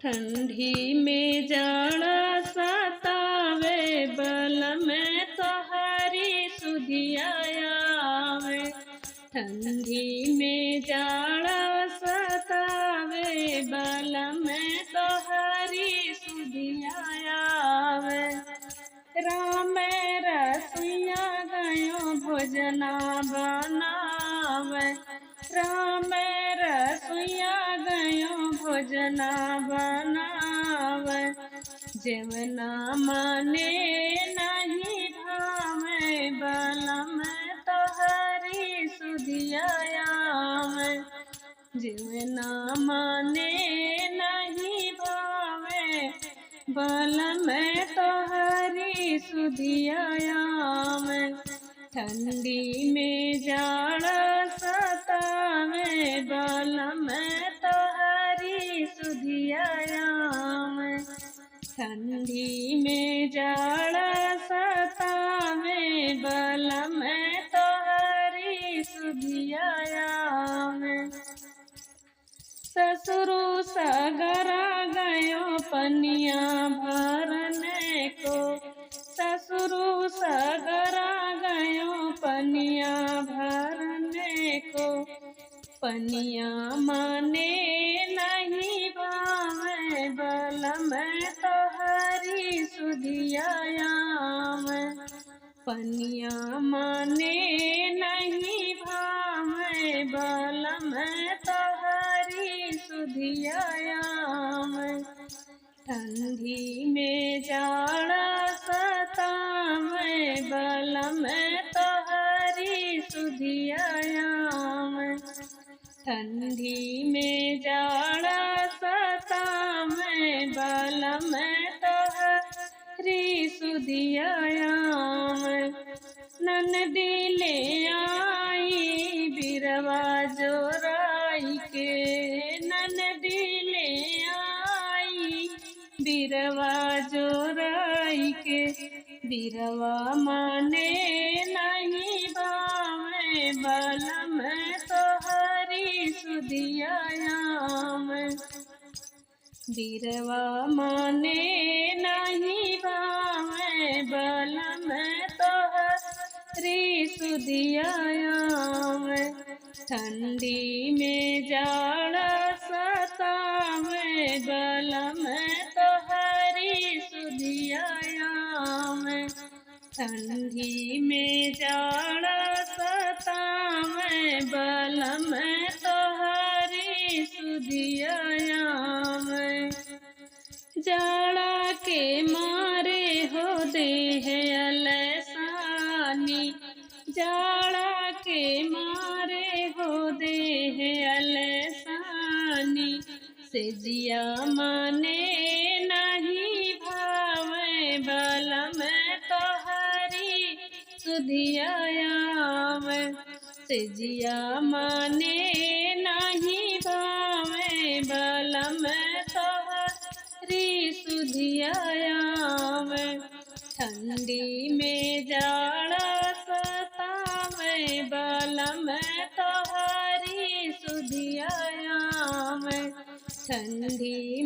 ठंडी में जाड़ा सतावे, बल में तोहरी सुधिया आवे। ठंडी में जाड़ा सतावे, बल में तोहरी सुधिया आवे। राम रसोइया गयो भोजना बनावे, राम रसोइया गयो भोजना बनावे। जेवना माने नहीं भावे, बल में तोहरी सुधिया आवे। जेवना माने नहीं भावे, बल में तोहरी सुधिया आवे। ठंडी में जाड़ा सतावे, बल में तोहरी सुधिया आवे। ठंडी में जाड़ा सतावे, बल में तोहरी सुधिया आवे। ससुरु सगरा गयो पनिया भरने को, ससुरु सगरा गयो पनिया भरने को। पनिया माने नहीं भावे, बल में तोहरी सुधिया आवे। पनिया माने नहीं भावे, बल में तोहरी सुधिया आवे। ठंडी में जाड़ा सतावे, बल में तोहरी सुधिया आवे। ठंडी में जाड़ा सतावे, बल में तोहरी सुधिया आवे। ननदी ले आई बिरवा जोराई के, ननदी ले आई बिरवा जोराई के। बिरवा माने नहीं भावे, बल में तोहरी सुधिया आवे। बिरवा माने नहीं भावे, बल में तोहरी सुधिया आवे। ठंडी में जाड़ा सतावे, बल में तोहरी सुधिया आवे। ठंडी में जाड़ा सतावे, बल में तोहरी सुधिया आवे। जाड़ा के मारे हो देह अलसानी, जाड़ा के मारे हो देह अलसानी। से जिया माने नहीं भावे, बल में तोहरी सुधिया आवे। से जिया माने नहीं भावे, बल में तोहरी सुधिया आवे। ठंडी में जाड़ा सतावे, बल में तोहरी सुधिया आवे। ठंडी